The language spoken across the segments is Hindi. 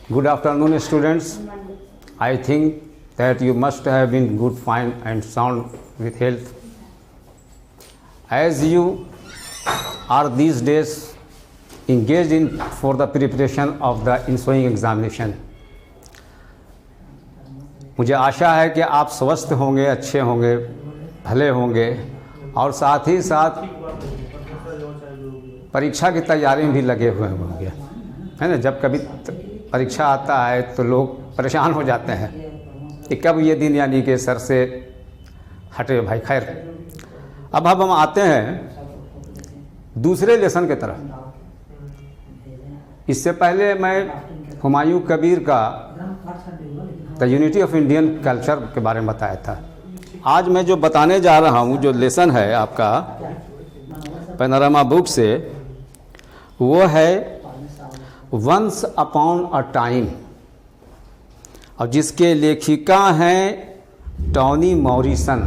Good afternoon, students. I think that you must have been good, fine, and sound with health. As you are these days engaged in for the preparation of the ensuing examination, मुझे आशा है कि आप स्वस्थ होंगे, अच्छे होंगे, भले होंगे और साथ ही साथ परीक्षा की तैयारी में भी लगे हुए होंगे, है ना। जब कभी परीक्षा आता है तो लोग परेशान हो जाते हैं कि कब ये दिन यानी कि सर से हटे भाई। खैर, अब हम आते हैं दूसरे लेसन की तरफ। इससे पहले मैं हुमायूं कबीर का the unity of Indian culture के बारे में बताया था। आज मैं जो बताने जा रहा हूँ, जो लेसन है आपका पैनोरामा बुक से, वो है वंस अपॉन अ टाइम, और जिसके लेखिका हैं टॉनी मॉरिसन।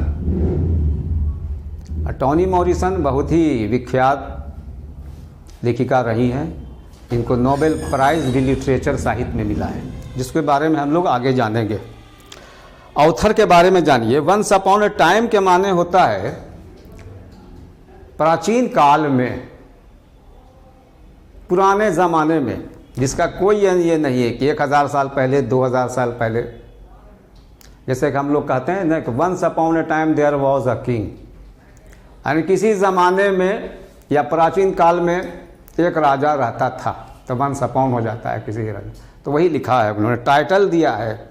टॉनी मॉरिसन बहुत ही विख्यात लेखिका रही हैं। इनको नोबेल प्राइज़ भी लिटरेचर साहित्य में मिला है, जिसके बारे में हम लोग आगे जानेंगे। ऑथर के बारे में जानिए। वंस अपॉन अ टाइम के माने होता है प्राचीन काल में, पुराने ज़माने में, जिसका कोई ये नहीं है कि 1000 साल पहले, 2000 साल पहले। जैसे कि हम लोग कहते हैं ना कि once upon a time there was a king, यानी किसी ज़माने में या प्राचीन काल में एक राजा रहता था, तो वंस अपॉन हो जाता है किसी राजा। तो वही लिखा है, उन्होंने टाइटल दिया है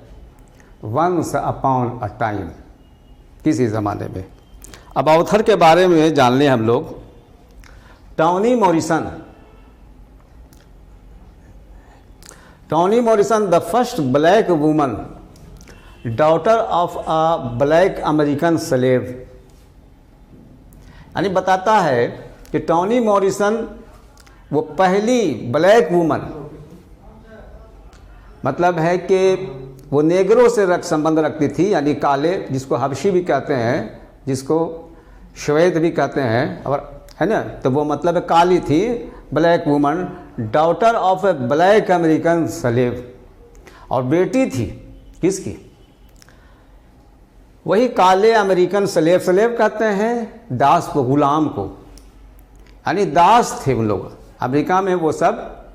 वंस अपॉन अ टाइम, किसी ज़माने में। अब ऑथर के बारे में जान लें हम लोग। Toni Morrison, the first black woman, daughter of a black American slave. यानी बताता है कि टॉनी मॉरिसन वो पहली ब्लैक वुमन, मतलब है कि वो नेगरों से संबंध रखती थी, यानी काले, जिसको हबशी भी कहते हैं, जिसको श्वेत भी कहते हैं, और है ना। तो वो मतलब काली थी, black woman, daughter of A black American slave, और बेटी थी किसकी? वही काले अमेरिकन स्लेव। स्लेव कहते हैं दास को, गुलाम को, यानी दास थे उन लोग। अमेरिका में वो सब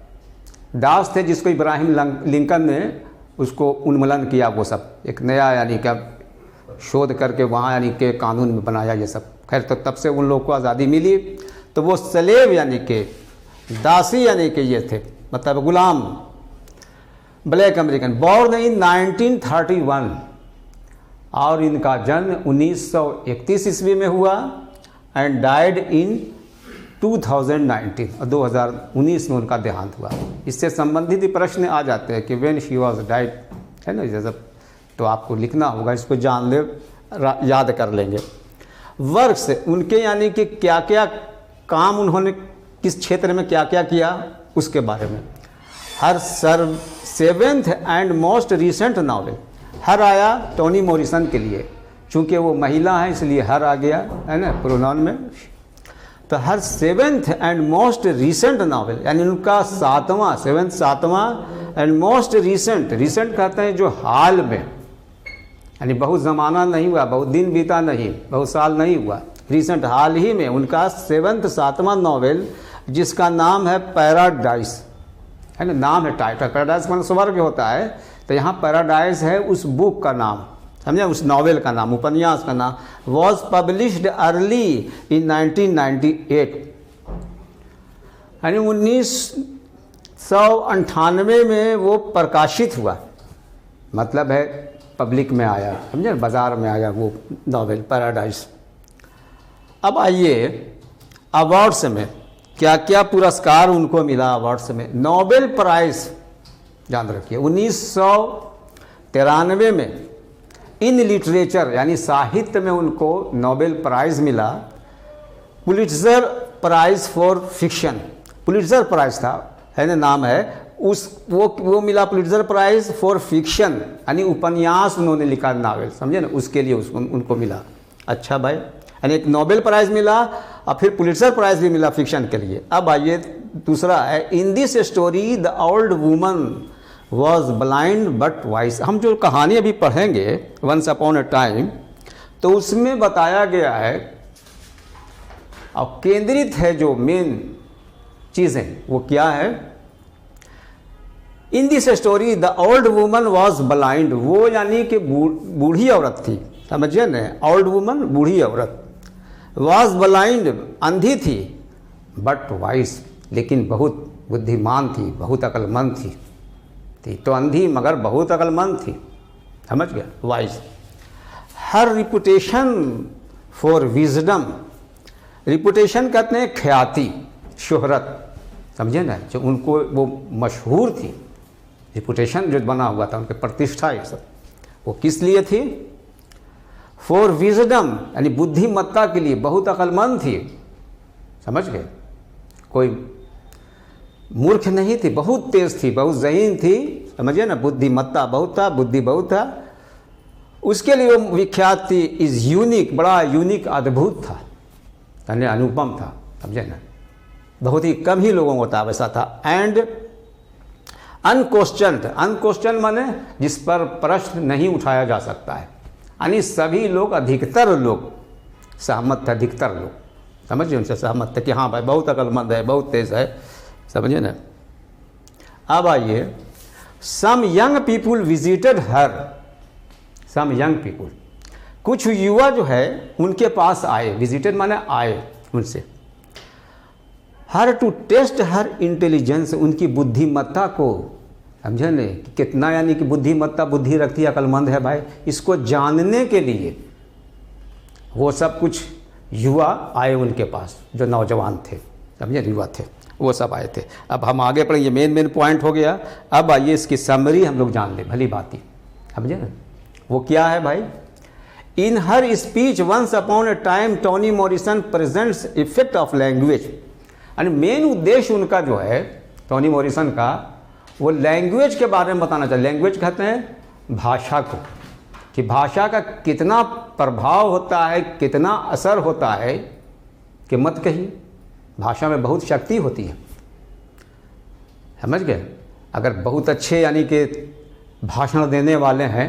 दास थे, जिसको इब्राहिम लिंकन ने उसको उन्मूलन किया। वो सब एक नया यानी क्या शोध करके वहाँ यानी के कानून में बनाया ये सब। खैर, तो तब से उन लोग को आज़ादी मिली। तो वो स्लेव यानी के दासी यानी कि ये थे, मतलब गुलाम, ब्लैक अमेरिकन, बॉर्न इन 1931, और इनका जन्म 1931 ईस्वी में हुआ, एंड डाइड इन 2019, और 2019 में उनका देहांत हुआ। इससे संबंधित ही प्रश्न आ जाते हैं कि व्हेन शी वाज डाइड, है ना। जैसे तो आपको लिखना होगा, इसको जान ले, याद कर लेंगे। वर्क्स उनके, यानी कि क्या क्या काम उन्होंने किस क्षेत्र में क्या क्या किया, उसके बारे में। Her 7th and most recent novel, her आया टॉनी मॉरिसन के लिए, चूँकि वो महिला है इसलिए हर आ गया, है ना, प्रोनाउन में। तो हर 7th and most recent novel, यानी उनका 7वां एंड मोस्ट रिसेंट, रिसेंट कहते हैं जो हाल में, यानी बहुत ज़माना नहीं हुआ, बहुत दिन बीता नहीं, बहुत साल नहीं हुआ, रिसेंट हाल ही में उनका 7वां नावल, जिसका नाम है पैराडाइज, है ना। नाम है, टाइटल पैराडाइज मतलब स्वर्ग होता है, तो यहाँ पैराडाइज है उस बुक का नाम, समझे, उस नावल का नाम, उपन्यास का नाम। वॉज पब्लिश्ड अर्ली इन 1998, यानी 1998 में वो प्रकाशित हुआ, मतलब है पब्लिक में आया, समझे, बाज़ार में आया वो नावल पैराडाइज। अब आइए अवार्ड्स में, क्या क्या पुरस्कार उनको मिला अवार्ड्स में। नोबेल प्राइज़ याद रखिए 1993 में इन लिटरेचर, यानी साहित्य में उनको नोबेल प्राइज़ मिला। पुलिट्ज़र प्राइज़ फॉर फिक्शन, पुलिट्ज़र प्राइज़ था, है ना, नाम है उस, वो मिला पुलिट्ज़र प्राइज़ फॉर फिक्शन, यानी उपन्यास उन्होंने लिखा, नावल, समझे ना, उसके लिए उनको मिला। अच्छा भाई, यानी एक नोबेल प्राइज़ मिला और फिर पुलिट्ज़र प्राइज़ भी मिला फिक्शन के लिए। अब आइए दूसरा है, in this story the old woman was blind but vice. हम जो कहानी अभी पढ़ेंगे वंस अपॉन अ टाइम, तो उसमें बताया गया है और केंद्रित है जो मेन चीज़ें, वो क्या है? In this story the old woman was blind, वो यानी कि बूढ़ी औरत थी, समझिए ना, ओल्ड वुमन बूढ़ी औरत, वॉज ब्लाइंड अंधी थी, बट वाइस लेकिन बहुत बुद्धिमान थी, बहुत अक्लमंद थी तो अंधी मगर बहुत अक्लमंद थी, समझ गया, vice. Her reputation for wisdom, reputation कहते हैं ख्याति, शोहरत, समझे ना, जो उनको वो मशहूर थी, रिपुटेशन जो बना हुआ था उनके प्रतिष्ठा, ये सब वो किस लिए थी? फॉर विजडम यानी बुद्धिमत्ता के लिए, बहुत अक्लमंद थी, समझ गए, कोई मूर्ख नहीं थी, बहुत तेज थी, बहुत ज़हीन थी, समझिए ना, बुद्धिमत्ता बहुत था, बुद्धि बहुत था, उसके लिए वो विख्यात थी। इज़ यूनिक, बड़ा यूनिक, अद्भुत था, यानी अनुपम था, समझे ना, बहुत ही कम ही लोगों को होता वैसा था। एंड अनक्वेश्चन्ड, अनक्वेश्चन माने जिस पर प्रश्न नहीं उठाया जा सकता है, यानी सभी लोग, अधिकतर लोग सहमत थे, अधिकतर लोग समझिए उनसे सहमत थे कि हाँ भाई बहुत अक्लमंद है, बहुत तेज है, समझिए ना। अब आइए, सम यंग पीपुल विजिटेड हर, सम यंग पीपुल, कुछ युवा जो है उनके पास आए, विजिटेड माने आए उनसे, her to test her intelligence, उनकी बुद्धिमत्ता को, समझे न, कितना यानी कि बुद्धिमत्ता, बुद्धि रखती है, अक्लमंद है भाई, इसको जानने के लिए वो सब कुछ युवा आए उनके पास, जो नौजवान थे, समझे, युवा थे, वो सब आए थे। अब हम आगे पढ़ेंगे, मेन पॉइंट हो गया। अब आइए इसकी समरी हम लोग जान ले, भली बात ही, समझे ना, वो क्या है भाई? In her speech once upon a time Toni Morrison presents effect of language, यानी मेन उद्देश्य उनका जो है टोनी मॉरिसन का, वो लैंग्वेज के बारे में बताना चाहिए। लैंग्वेज कहते हैं भाषा को, कि भाषा का कितना प्रभाव होता है, कितना असर होता है कि मत कहिए, भाषा में बहुत शक्ति होती है, समझ गए। अगर बहुत अच्छे यानी कि भाषण देने वाले हैं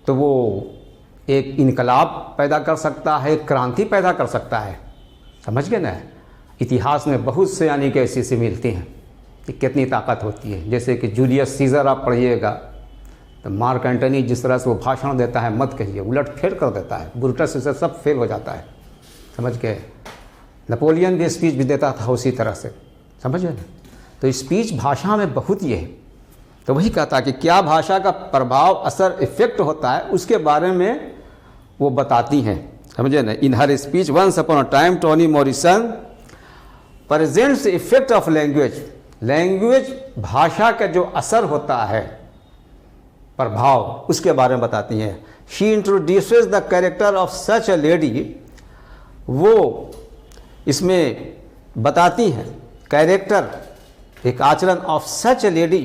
तो वो एक इनकलाब पैदा कर सकता है, क्रांति पैदा कर सकता है, समझ गए ना। इतिहास में बहुत से यानी कि ऐसी मिलती हैं कि कितनी ताकत होती है। जैसे कि जूलियस सीजर आप पढ़िएगा तो मार्क एंटनी जिस तरह से वो भाषण देता है, मत कहिए, उलट फेर कर देता है, ब्रूटस से सब फेल हो जाता है, समझ गए। नेपोलियन भी स्पीच भी देता था उसी तरह से, समझ गए। तो स्पीच भाषा में बहुत ये है। तो वही कहता कि क्या भाषा का प्रभाव, असर, इफेक्ट होता है, उसके बारे में वो बताती हैं, समझे ना। In her speech once upon a time Toni Morrison presents effect of language, language भाषा का जो असर होता है, प्रभाव, उसके बारे में बताती हैं। She introduces the character of such a lady, वो इसमें बताती हैं कैरेक्टर, एक आचरण ऑफ सच अ लेडी,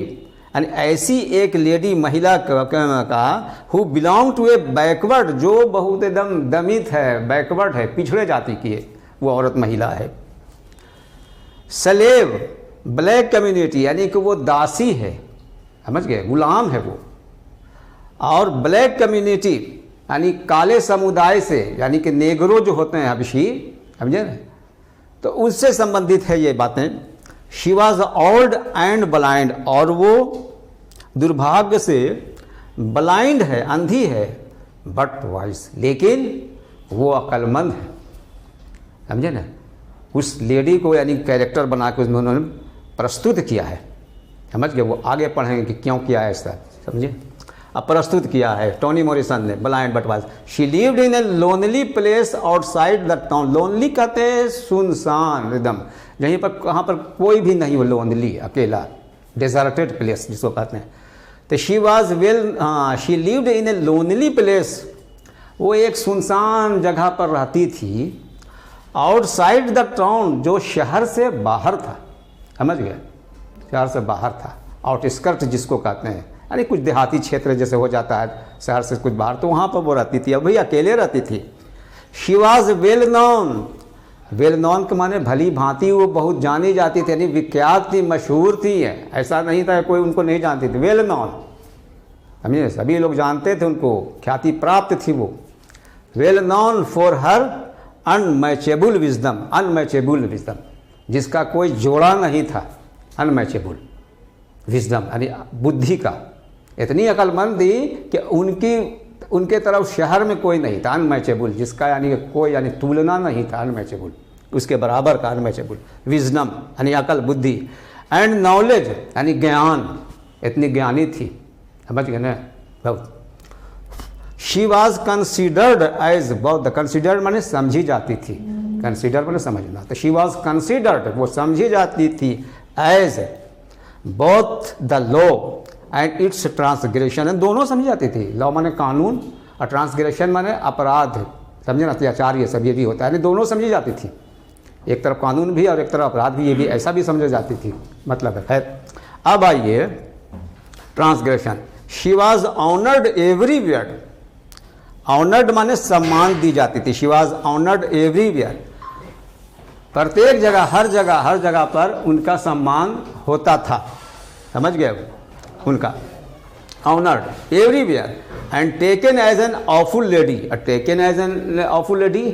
यानी ऐसी एक लेडी, महिला का who belong to a backward, जो बहुत एकदम दमित है, बैकवर्ड है, पिछड़े जाति की है, वो औरत महिला है। स्लेव, ब्लैक कम्युनिटी, यानी कि वो दासी है, समझ गए, गुलाम है वो। और ब्लैक कम्युनिटी यानी काले समुदाय से, यानी कि नेगरो जो होते हैं हबशी, समझे ना, तो उससे संबंधित है ये बातें। She was old and blind, और वो दुर्भाग्य से ब्लाइंड है, अंधी है, बट वाइस, लेकिन वो अक्लमंद है, समझे ना। उस लेडी को यानी कैरेक्टर बना के उन्होंने प्रस्तुत किया है, समझ गए। वो आगे पढ़ेंगे कि क्यों किया है ऐसा, समझे। अब प्रस्तुत किया है टोनी मॉरिसन ने, blind but wise. She lived in a lonely place outside the town, lonely कहते हैं सुनसान एकदम, यहीं पर कहाँ पर कोई भी नहीं हो, लोनली, अकेला, डेजर्टेड प्लेस जिसको कहते हैं। तो she was she lived in a lonely place, वो एक सुनसान जगह पर रहती थी, आउटसाइड द टाउन, जो शहर से बाहर था, समझ गए, शहर से बाहर था, आउटस्कर्ट जिसको कहते हैं, यानी कुछ देहाती क्षेत्र जैसे हो जाता है शहर से कुछ बाहर, तो वहाँ पर वो रहती थी। अब भाई अकेले रहती थी। She was well known well non के माने भली भांति, वो बहुत जानी जाती थी, यानी विख्यात थी, मशहूर थी। ऐसा नहीं था कोई उनको नहीं जानती थी। वेल नॉन, समझे, सभी लोग जानते थे उनको, ख्याति प्राप्त थी वो। Well non for her unmatchable wisdom, unmatchable wisdom, जिसका कोई जोड़ा नहीं था। अनमैचेबल विजडम यानी बुद्धि का, इतनी अक्लमंद थी कि उनके तरफ शहर में कोई नहीं था। अनमैचेबल, जिसका यानी कोई यानी तुलना नहीं था, अनमैचेबल, उसके बराबर का अनमैचेबल। विजडम यानी अकल, बुद्धि। एंड नॉलेज यानी ज्ञान, इतनी ज्ञानी थी, समझ गए ना बहुत। शी वॉज कंसिडर्ड एज बौद्ध, कंसिडर्ड माने समझी जाती थी, कंसिडर माने समझना, तो शी वॉज कंसिडर्ड, वो समझी जाती थी as both the law and its transgression, दोनों समझी जाती थी। लॉ माने कानून और ट्रांसग्रेशन माने अपराध, समझे ना, अत्याचार, ये सब ये भी होता है, यानी दोनों समझी जाती थी। एक तरफ कानून भी और एक तरफ अपराध भी, ये भी ऐसा भी समझी जाती थी, मतलब है। अब आइए transgression. She was honoured everywhere, honoured माने सम्मान दी जाती थी। शी वॉज ऑनर्ड एवरीवेयर, प्रत्येक जगह, हर जगह पर उनका सम्मान होता था, समझ गए, उनका honoured everywhere. And taken as an awful lady, taken as an awful lady,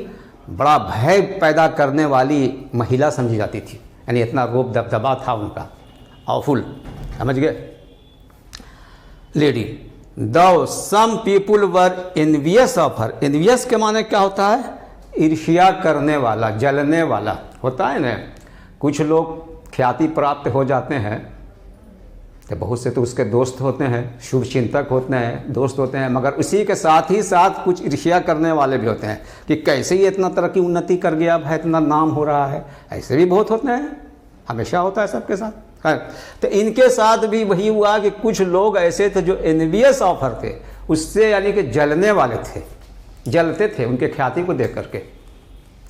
बड़ा भय पैदा करने वाली महिला समझी जाती थी, यानी इतना रूप दबदबा था उनका, ऑफुल, समझ गए, lady. Though some people were envious of her, envious के माने क्या होता है, ईर्ष्या करने वाला, जलने वाला होता है ना। कुछ लोग ख्याति प्राप्त हो जाते हैं तो बहुत से तो उसके दोस्त होते हैं, शुभ चिंतक होते हैं, दोस्त होते हैं, मगर उसी के साथ ही साथ कुछ ईर्ष्या करने वाले भी होते हैं कि कैसे ये इतना तरक्की उन्नति कर गया भाई, इतना नाम हो रहा है। ऐसे भी बहुत होते हैं, हमेशा होता है सबके साथ है। तो इनके साथ भी वही हुआ कि कुछ लोग ऐसे थे जो एनवियस ऑफर थे, उससे यानी कि जलने वाले थे, जलते थे उनके ख्याति को देख करके,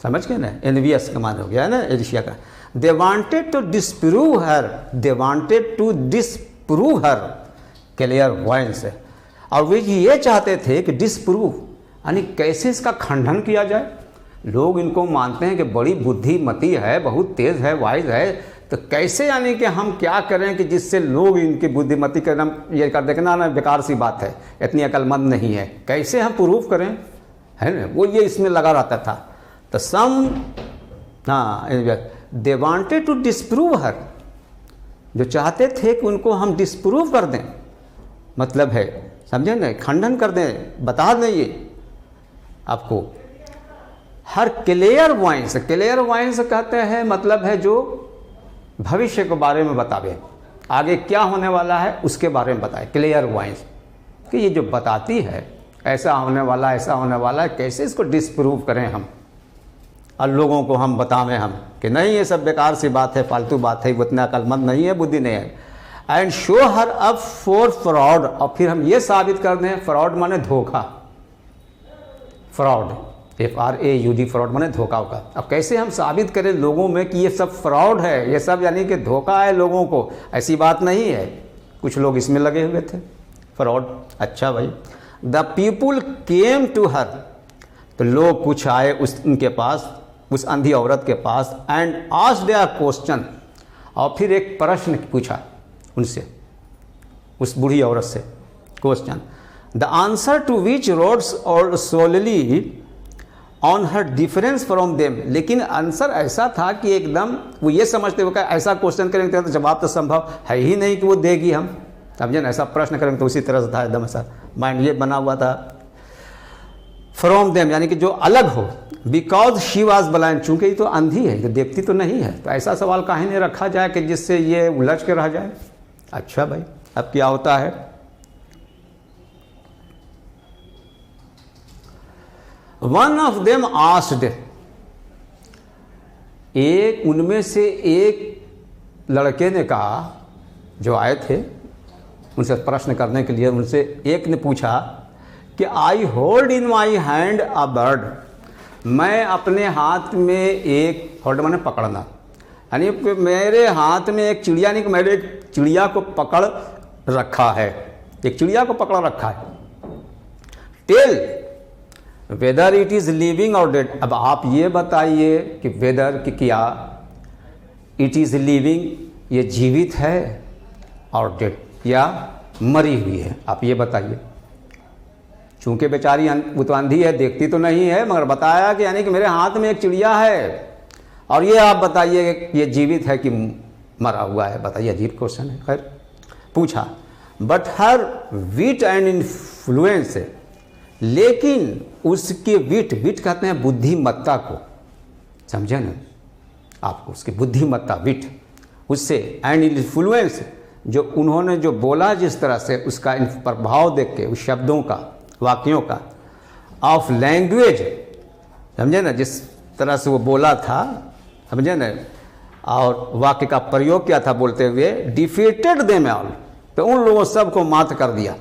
समझ गए ना, एनवियस का मान हो गया है ना, ईर्ष्या का। They wanted to disprove her, they wanted to disprove her clear voice, और वे ये चाहते थे कि डिस्प्रूव यानी कैसे इसका खंडन किया जाए। लोग इनको मानते हैं कि बड़ी बुद्धिमती है, बहुत तेज है, वाइज है, तो कैसे यानी कि हम क्या करें कि जिससे लोग इनकी बुद्धिमती का नाम ये कर देखना ना, बेकार सी बात है, इतनी अक्लमंद नहीं है, कैसे हम प्रूव करें, है ना, वो ये इसमें लगा रहता था। तो सम, हाँ, दे वांटेड टू डिस्प्रूव हर, जो चाहते थे कि उनको हम डिस्प्रूव कर दें, मतलब है, समझे ना, खंडन कर दें, बता दें ये आपको। हर क्लियर वॉइस, क्लियर वॉइस कहते हैं मतलब है जो भविष्य के बारे में बतावे, आगे क्या होने वाला है उसके बारे में बताए। क्लियर वॉइस कि ये जो बताती है ऐसा होने वाला है, ऐसा होने वाला है, कैसे इसको डिस्प्रूव करें हम और लोगों को हम बतावें हम कि नहीं ये सब बेकार सी बात है, फालतू बात है, वो इतना अक्लमंद नहीं है, बुद्धि नहीं है। And show her up for fraud, और फिर हम ये साबित कर दें, फ्रॉड माने धोखा, फ्रॉड, FRAUD, फ्रॉड माने धोखा होगा। अब कैसे हम साबित करें लोगों में कि ये सब फ्रॉड है, ये सब यानी कि धोखा है लोगों को, ऐसी बात नहीं है। कुछ लोग इसमें लगे हुए थे, फ्रॉड। अच्छा भाई, the people came to her, तो लोग कुछ आए उनके पास, उस अंधी औरत के पास, एंड आस्क्ड अ क्वेश्चन, और फिर एक प्रश्न पूछा उनसे, उस बूढ़ी औरत से question. The answer to which roads are solely on her difference from them, लेकिन आंसर ऐसा था कि एकदम वो ये समझते हुए ऐसा क्वेश्चन करेंगे तो जवाब तो संभव है ही नहीं कि वो देगी हम, समझे ना, ऐसा प्रश्न करेंगे तो उसी तरह से था, एकदम ऐसा माइंड ये बना हुआ था। फ्रॉम देम यानी कि जो अलग हो, बिकॉज शी वॉज ब्लाइंड, चूंकि ये तो अंधी है, तो देखती तो नहीं है, तो ऐसा सवाल काहे नहीं रखा जाए कि जिससे ये उलझ के रह जाए। अच्छा भाई, अब क्या होता है, वन ऑफ देम आस्क्ड, एक उनमें से एक लड़के ने कहा, जो आए थे उनसे प्रश्न करने के लिए, उनसे एक ने पूछा कि I hold in my hand a bird, मैं अपने हाथ में एक, होल्ड माने पकड़ना, यानी मेरे हाथ में एक चिड़िया, नहीं कि मैंने एक चिड़िया को पकड़ रखा है, एक चिड़िया को पकड़ रखा है। Tell whether it is living और डेड। अब आप ये बताइए कि वेदर कि क्या इट इज लिविंग ये जीवित है और डेड या मरी हुई है, आप ये बताइए। चूंकि बेचारी वो तो अंधी है, देखती तो नहीं है, मगर बताया कि यानी कि मेरे हाथ में एक चिड़िया है और ये आप बताइए कि ये जीवित है कि मरा हुआ है। बताइए, अजीब क्वेश्चन है। खैर पूछा, but her wit and influence, लेकिन उसके विट कहते हैं बुद्धिमत्ता को, समझे ना आपको, उसकी बुद्धिमत्ता विट, उससे एंड इन्फ्लुएंस जो उन्होंने जो बोला जिस तरह से, उसका प्रभाव देख के उस शब्दों का, वाक्यों का, ऑफ लैंग्वेज, समझे ना, जिस तरह से वो बोला था, समझे ना, और वाक्य का प्रयोग किया था बोलते हुए, डिफीटेड देम ऑल, तो उन लोगों सबको मात कर दिया।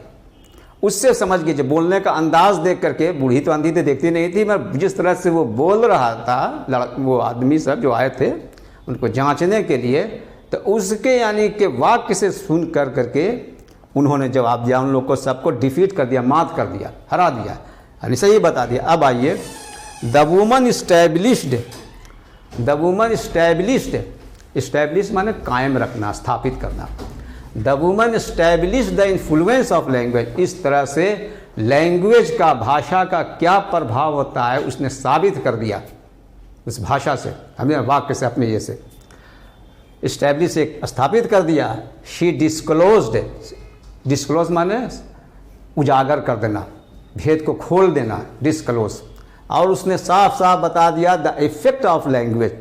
उससे समझ लीजिए, बोलने का अंदाज देख करके, बूढ़ी तो अंधी थी, देखती नहीं थी, मगर जिस तरह से वो बोल रहा था, वो आदमी सब जो आए थे उनको जांचने के लिए, तो उसके यानी कि वाक्य से सुन कर करके उन्होंने जवाब दिया, उन लोग को सबको डिफीट कर दिया, मात कर दिया, हरा दिया, यानी सही बता दिया। अब आइए, the woman established, the woman established, establish माने कायम रखना, स्थापित करना। The woman establish the influence of language, इस तरह से लैंग्वेज का, भाषा का क्या प्रभाव होता है उसने साबित कर दिया उस भाषा से, हमें वाक्य से, अपने ये से इस्टेब्लिश एक स्थापित कर दिया। शी डिस्क्लोज्ड, डिस्क्लोज माने उजागर कर देना, भेद को खोल देना, डिस्क्लोज। और उसने साफ साफ बता दिया द इफेक्ट ऑफ लैंग्वेज,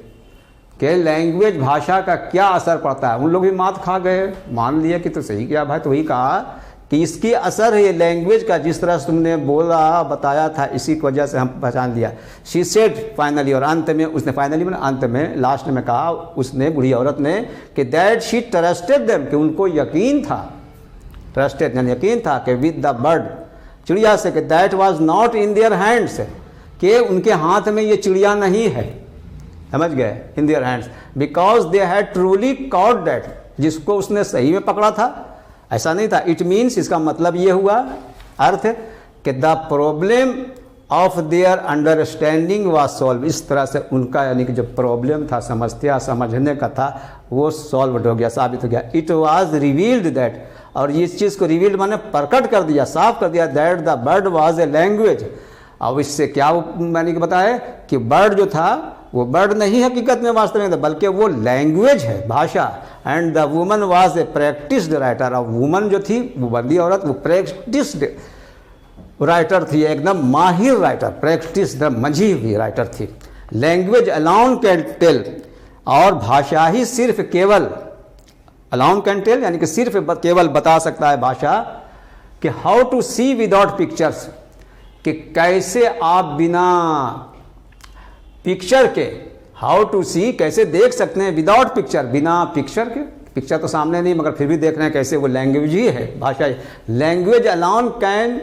कि लैंग्वेज, भाषा का क्या असर पड़ता है। उन लोग भी मात खा गए, मान लिया कि तो सही किया भाई, तो वही कहा कि इसकी असर है लैंग्वेज का, जिस तरह से तुमने बोला, बताया था, इसी की वजह से हम पहचान लिया। शी सेड फाइनली, और अंत में उसने, फाइनली मैंने अंत में, लास्ट में कहा उसने, बूढ़ी औरत ने, कि दैट शी ट्रस्टेड देम, कि उनको यकीन था, ट्रस्टेड यानी यकीन था, कि विद द बर्ड, चिड़िया से, कि that was not in their hands, कि उनके हाथ में ये चिड़िया नहीं है, समझ गए, in their hands, because they had truly cot that, जिसको उसने सही में पकड़ा था, ऐसा नहीं था। इट मीन्स, इसका मतलब ये हुआ, अर्थ कि the problem of their understanding was solve, इस तरह से उनका यानी कि जो प्रॉब्लम था, समस्या समझने का था, वो सॉल्व हो गया, साबित हो गया। इट वाज रिवील्ड दैट, और इस चीज़ को रिवील्ड माने प्रकट कर दिया, साफ कर दिया, that the bird was a language. अब इससे क्या मैंने बताया कि बर्ड जो था वो बर्ड नहीं हकीकत में, वास्तव में, बल्कि वो लैंग्वेज है, भाषा। And the woman was a practised writer, और वुमन जो थी, वो बंदी औरत, वो प्रैक्टिस्ड राइटर थी, एकदम माहिर राइटर, प्रैक्टिस्ड मंझी हुई राइटर थी। लैंग्वेज अलाउन कैन टेल, और भाषा ही सिर्फ केवल, अलाउन कैन टेल यानी कि सिर्फ केवल बता सकता है भाषा, कि how to see without pictures, कि कैसे आप बिना पिक्चर के, हाउ टू सी कैसे देख सकते हैं, विदाउट पिक्चर, बिना पिक्चर के, पिक्चर तो सामने नहीं मगर फिर भी देख रहे हैं कैसे, वो लैंग्वेज ही है, भाषा ही। Language alone can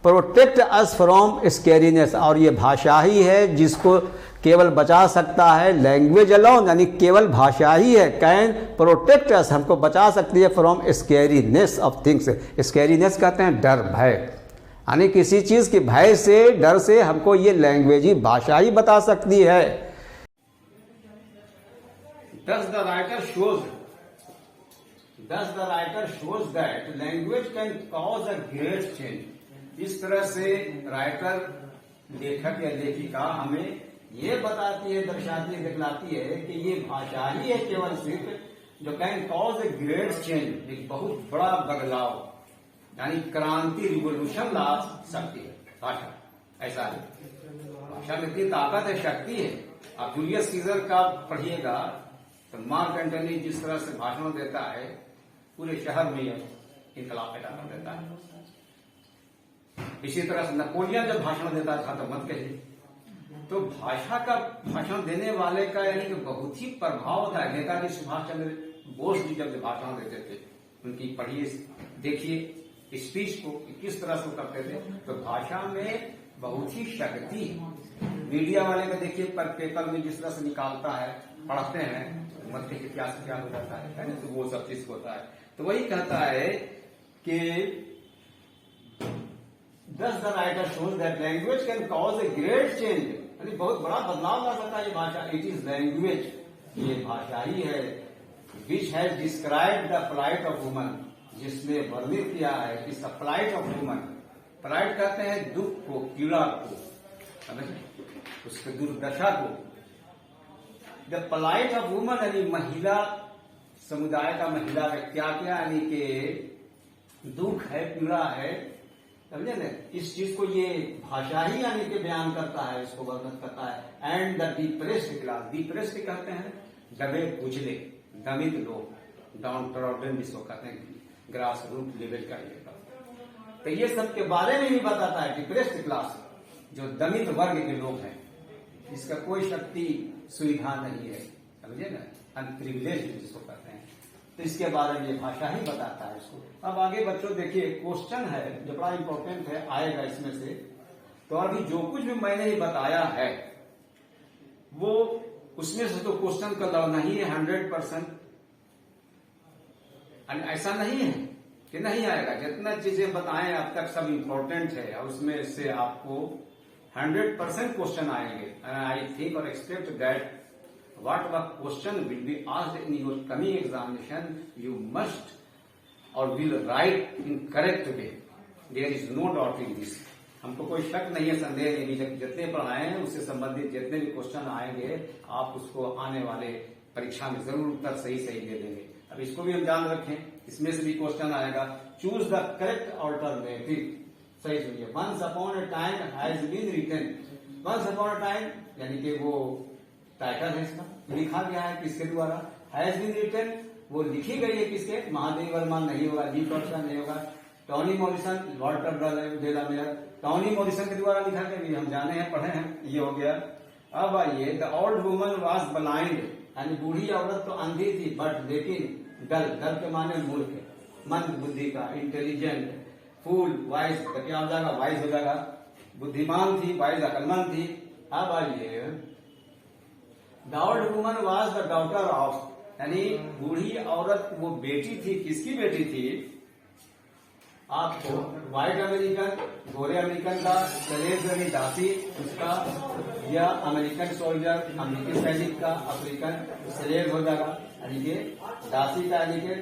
protect us from scariness, और ये भाषा ही है जिसको केवल बचा सकता है, लैंग्वेज अलाउन यानी केवल भाषा ही है, कैन प्रोटेक्ट अस, हमको बचा सकती है, फ्रॉम स्कैरीनेस ऑफ थिंग्स। स्कैरीनेस कहते हैं डर, भय, यानी किसी चीज़ के भय से, डर से हमको ये लैंग्वेज ही, भाषा ही बता सकती है। Thus the writer shows that language can cause a great change. इस तरह से राइटर, लेखक या लेखिका हमें ये बताती है, दर्शाती है, दिखलाती है कि ये भाषा ही है केवल सिर्फ, जो can cause a great change, एक बहुत बड़ा बदलाव, यानी क्रांति, रिवोल्यूशन ला सकती है भाषा। ऐसा है, भाषा में इतनी ताकत है, शक्ति है। आप जूलियस सीजर का पढ़िएगा तो मार्क एंटनी जिस तरह से भाषण देता है, पूरे शहर में इनकलाब पैदा कर देता है। इसी तरह से नेपोलियन जब भाषण देता था तो मत कहिए। तो भाषा का, भाषण देने वाले का यानी कि बहुत ही प्रभाव होता है। नेताजी सुभाष चंद्र बोस जी जब भाषण देते थे, उनकी पढ़िए, देखिए स्पीच को किस तरह से करते थे, तो भाषा में बहुत ही शक्ति। मीडिया वाले का देखिए, पर पेपर में जिस तरह से निकालता है, पढ़ते हैं, मत के क्या से क्या हो जाता है ना, तो वो सब चीज होता है। तो वही कहता है कि Thus the writer shows that language can cause a great change. यानी बहुत बड़ा बदलाव ला सकता है ये भाषा. It is language, ये भाषा ही है, which has described the plight of woman, जिसने वर्णित किया है कि the plight of woman. plight कहते हैं दुख को, पीड़ा को, समझे, उसके दुर्दशा को. The plight of woman यानी महिला समुदाय का, महिला का क्या क्या यानी कि दुख है, पीड़ा है, समझे ना. इस चीज को ये भाषा ही यानी कि बयान करता है, इसको वर्णन करता है. And the depressed class, depressed कहते हैं दबे कुचले, दमित लोग, डाउन ट्रॉडन जिसको कहते हैं, ग्रास रूट लेवल का ये. तो ये सब के बारे में भी बताता है. डिप्रेस्ड क्लास जो दमित वर्ग के लोग हैं, इसका कोई शक्ति सुविधा नहीं है, समझे ना, अनप्रिविलेज्ड जिसको कहते हैं. तो इसके बारे में ये भाषा ही बताता है इसको. अब आगे बच्चों देखिए, क्वेश्चन है जो बड़ा इंपॉर्टेंट है, आएगा इसमें से. तो अभी जो कुछ भी मैंने ये बताया है वो उसमें से तो क्वेश्चन का लड़ना ही है 100%. ऐसा नहीं है कि नहीं आएगा. जितना चीजें बताएं अब तक सब इंपॉर्टेंट है और उसमें से आपको 100% क्वेश्चन आएंगे. एंड आई थिंक और expect that whatever question will be asked in your coming examination, you must or will write in correct way. There is no doubt in this. हमको कोई शक नहीं है, संदेह नहीं. जब जितने पढ़ाए हैं उससे संबंधित जितने भी क्वेश्चन आएंगे, आप उसको आने वाले परीक्षा में जरूर उत्तर सही सही दे देंगे. अब इसको भी हम ध्यान रखें, इसमें से भी क्वेश्चन आएगा. Choose the correct alternative. सही सुनिए. Once upon a time has been written. Once upon a time यानी कि वो टाइटल है इसका, लिखा गया है किसके द्वारा, हैज बीन रिटन, वो लिखी गई है किसके, महादेव वर्मा नहीं होगा, जी टॉल्स्टॉय नहीं होगा, Toni Morrison, Walter de la Mare, Toni Morrison के द्वारा लिखा गया. हम जाने हैं, पढ़े हैं, ये हो गया. अब आइए, the old woman was blind, यानी बूढ़ी औरत तो अंधी थी, बट लेकिन डल, डल के माने मूर्ख, मंद बुद्धि का, इंटेलिजेंट, फूल, वाइज, क्या हो जाएगा, वाइज हो जाएगा, बुद्धिमान थी, वाइज अकलमंद थी. अब आइए, the old woman was the daughter of, यानी बूढ़ी औरत वो बेटी थी, किसकी बेटी थी, आपको व्हाइट अमेरिकन, गोरे अमेरिकन का, स्लेव यानी दासी उसका, या अमेरिकन सोल्जर, अमेरिकी सैनिक का, अफ्रीकन स्लेव हो जाएगा, यानी कि दासी का, यानी कि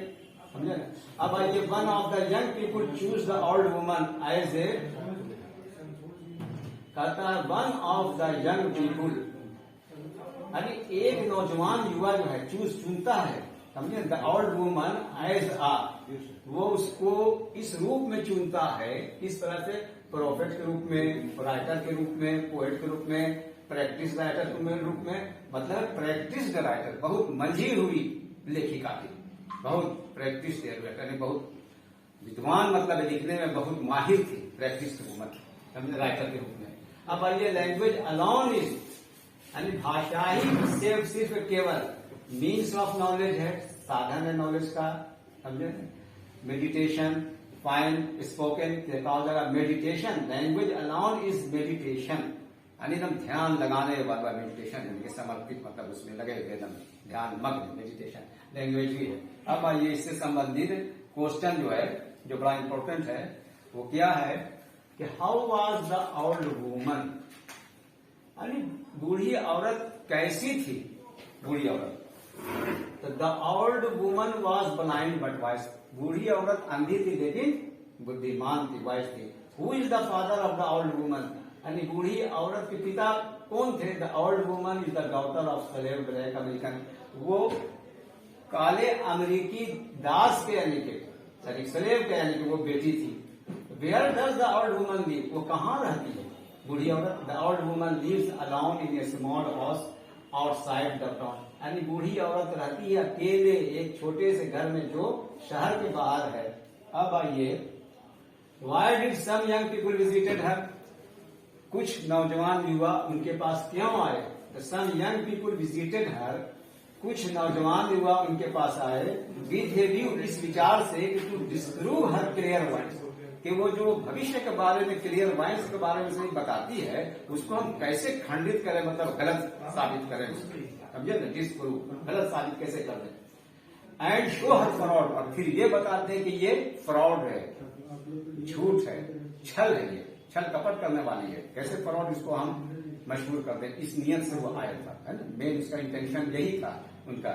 समझे ना. अब आइए, one of the young people choose the old woman as a, कहता है one of the young people, यानी एक नौजवान युवा जो है चुनता है, समझे, the old woman as a, वो उसको इस रूप में चुनता है, इस तरह से प्रोफेट के रूप में, राइटर के रूप में, पोएट के रूप में, प्रैक्टिस राइटर के रूप में. मतलब प्रैक्टिस राइटर, बहुत मंझी हुई लेखिका थी, बहुत प्रैक्टिस यानी बहुत विद्वान, मतलब लिखने में बहुत माहिर थी, प्रैक्टिस वुमन, समझे, राइटर के रूप में. अब आइए, लैंग्वेज अलॉन इज, यानी भाषा ही सिर्फ केवल मीन्स ऑफ नॉलेज है, साधन है नॉलेज का, समझे. मेडिटेशन, फाइन स्पोकन, क्या हो जाएगा, meditation. Language alone is meditation, यानी एकदम ध्यान लगाने वाला मेडिटेशन है, समर्पित, मतलब उसमें लगे हुए एकदम ध्यान मग्न, मेडिटेशन लैंग्वेज भी है. अब आइए, इससे संबंधित क्वेश्चन जो है, जो बड़ा इंपॉर्टेंट है, वो क्या है कि how was the old woman, यानी बूढ़ी औरत कैसी थी, बूढ़ी औरत. तो the old woman was blind but wise, बूढ़ी औरत अंधी थी लेकिन बुद्धिमान थी, वाइज थी. Who is the father of the old woman, यानी बूढ़ी औरत के पिता कौन थे. The old woman is the daughter of slave black American, वो काले अमेरिकी दास के, यानी के स्लेव के, यानी कि वो बेटी थी. Where does the old woman live, वो कहाँ रहती है बूढ़ी औरत. The old woman lives alone in a small house outside the town, यानी बूढ़ी औरत रहती है अकेले एक छोटे से घर में जो शहर के बाहर है. अब आइए, why did some young people visited her, कुछ नौजवान युवा उनके पास क्यों आए. Some young people visited her, कुछ नौजवान युवा उनके पास आए, विद ए व्यू, इस विचार से कि to disprove her clear wise, कि वो जो भविष्य के बारे में, क्लियर वाइज के बारे में सही बताती है, उसको हम कैसे खंडित करें, मतलब गलत साबित करें, समझे ना, डिस्प्रूव, गलत साबित कैसे कर दें. एंड शो हर फ्रॉड, और फिर ये बताते हैं कि ये फ्रॉड है, झूठ है, छल है, ये छल कपट करने वाली है, कैसे फ्रॉड इसको हम मशहूर कर दें, इस नियत से वो आया था, है ना। मेन उसका इंटेंशन यही था उनका।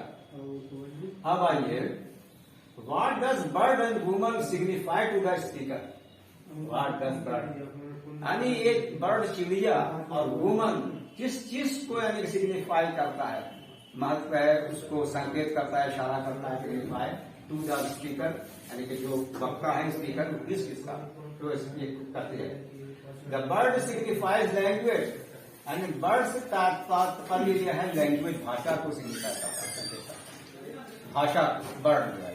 अब आइए, what does bird and woman signify to the speaker. What does bird, यानी एक बर्ड चिड़िया और वुमन किस चीज को यानी सिग्निफाई करता है, महत्व है, उसको संकेत करता है, इशारा करता है, सिग्निफाई टू द स्पीकर, यानी कि जो वक्ता है स्पीकर किस चीज का तो करते हैं। द बर्ड सिग्निफाइज लैंग्वेज, यानी बर्ड से तात्पर्य यह है लैंग्वेज, भाषा को सिग्निफाई करता है, भाषा बर्ड जो है।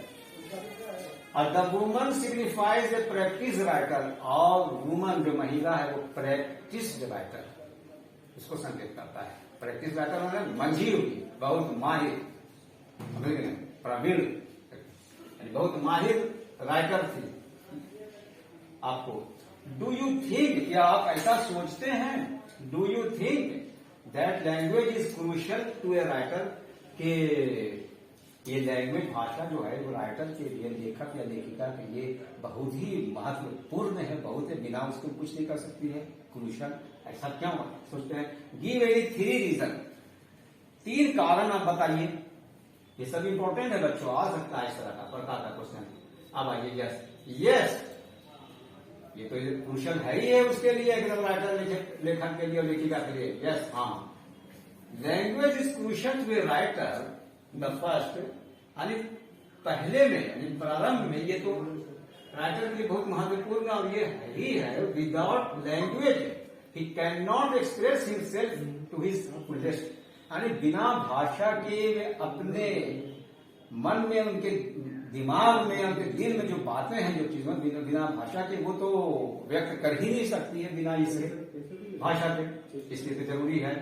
और the woman signifies A practice writer, और वुमन जो महिला है वो प्रैक्टिस राइटर, इसको संकेत करता है। प्रैक्टिस राइटर मतलब मंझी हुई, बहुत माहिर, प्रवीण, बहुत माहिर राइटर थी। आपको डू यू थिंक, क्या आप ऐसा सोचते हैं, do you think that language is crucial to a writer, के ये लैंग्वेज भाषा जो है वो राइटर के लिए, लेखक या लेखिका के लिए बहुत ही महत्वपूर्ण है, बहुत है, बिना उसको कुछ नहीं कर सकती है, क्रूशियल। ऐसा क्यों सोचते हैं? गिव एनी 3 रीजन, 3 कारण आप बताइए। ये सब इंपॉर्टेंट है बच्चों, आ सकता है इस तरह का प्रकार का क्वेश्चन। अब आइए, यस यस, ये तो क्रूशियल है ही है उसके लिए, एकदम राइटर लेखक के लिए और लेखिका के लिए। यस, हाँ, language is crucial to a writer the first, यानी पहले में, यानी प्रारंभ में, ये तो राइटर के लिए बहुत महत्वपूर्ण और ये ही है। Without language he can not express himself to his fullest, यानी बिना भाषा के वे अपने मन में, उनके दिमाग में, उनके दिल में जो बातें हैं, जो चीजें बिना भाषा के वो तो व्यक्त कर ही नहीं सकती है बिना इसे भाषा के, इसलिए तो जरूरी है।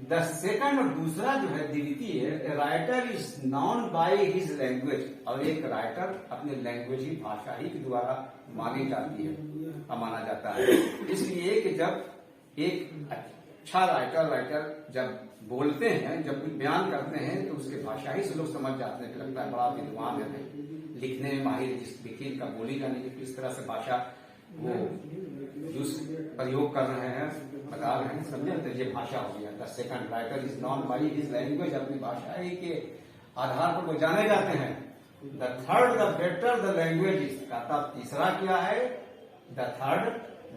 द सेकंड, और दूसरा जो है द्वितीय, writer is known by his language, और एक राइटर अपने लैंग्वेज ही, भाषा ही के द्वारा मानी जाती है, माना जाता है। इसलिए कि जब एक अच्छा राइटर जब बोलते हैं, जब बयान करते हैं, तो उसके भाषा ही से लोग समझ जाते हैं, लगता है बड़ा विद्वान है, लिखने में माहिर, जिस लिखित का बोली जाने की किस तरह से भाषा वो यूज प्रयोग कर रहे हैं, बता रहे हैं, समझे, तो ये भाषा हो गया। The second, writer is known by his language, अपनी भाषा ही के आधार पर वो जाने जाते हैं। The third, the better the language is, कहता तीसरा क्या है, the third,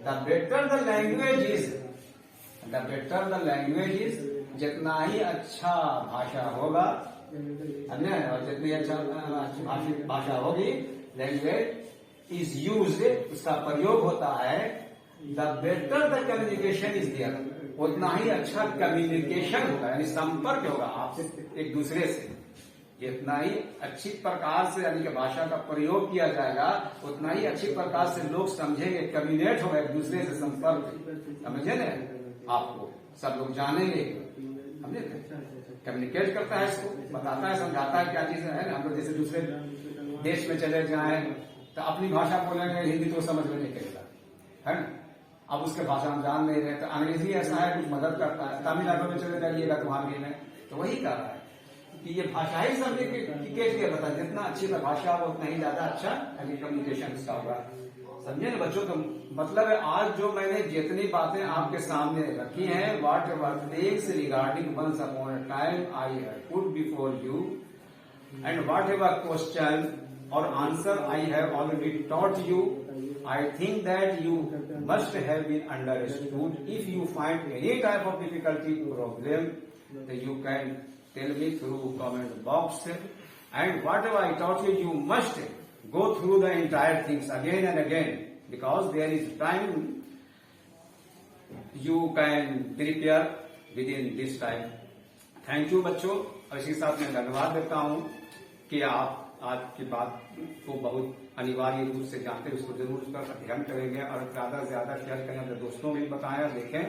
the better the language is, the better the language is, जितना ही अच्छा भाषा होगा, और जितनी अच्छा भाषा होगी, लैंग्वेज इज यूज्ड, उसका प्रयोग होता है, the better the communication is there, उतना ही अच्छा कम्युनिकेशन होगा, यानी संपर्क होगा आपसे एक दूसरे से, जितना ही अच्छी प्रकार से यानी कि भाषा का प्रयोग किया जाएगा, उतना ही अच्छी प्रकार से लोग समझेंगे, कम्युनिकेट होगा एक दूसरे से, संपर्क, समझे ना, आपको सब लोग जानेंगे, समझे, कम्युनिकेट करता है, इसको बताता है, समझाता है क्या चीज है। हम लोग जैसे दूसरे देश में चले जाएं तो अपनी भाषा बोलेंगे, हिंदी तो समझ में नहीं करेगा, है ना। अब उसके भाषा हम जान नहीं रहे, तो अंग्रेजी ऐसा है कुछ मदद करता है। तमिलनाडु में चले जाइएगा तो वहां भी में तो वही कर रहा है कि ये भाषा ही सब के लिए बता, जितना अच्छी भाषा हो उतना ही ज्यादा अच्छा कम्युनिकेशन इसका होगा, समझे ना बच्चों। तो मतलब है आज जो मैंने जितनी बातें आपके सामने रखी हैं, whatever things regarding once upon a time I have put before you, and whatever question और answer I have already taught you, I think that you must have been understood. If you find any type of difficulty problem, then you can tell me through comment box. And whatever I taught you, you must go through the entire things again and again, because there is time you can prepare within this time. Thank you बच्चों, और इसी के साथ मैं धन्यवाद देता हूँ कि आप आज की बात को बहुत अनिवार्य रूप से जानते हैं, उसको जरूर उसका अध्ययन करेंगे और ज्यादा से ज्यादा शेयर करें, अपने दोस्तों में भी बताएं और देखें,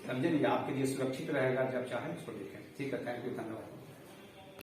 समझे, आपके लिए सुरक्षित रहेगा, जब चाहे उसको देखें। ठीक है, थैंक यू, धन्यवाद।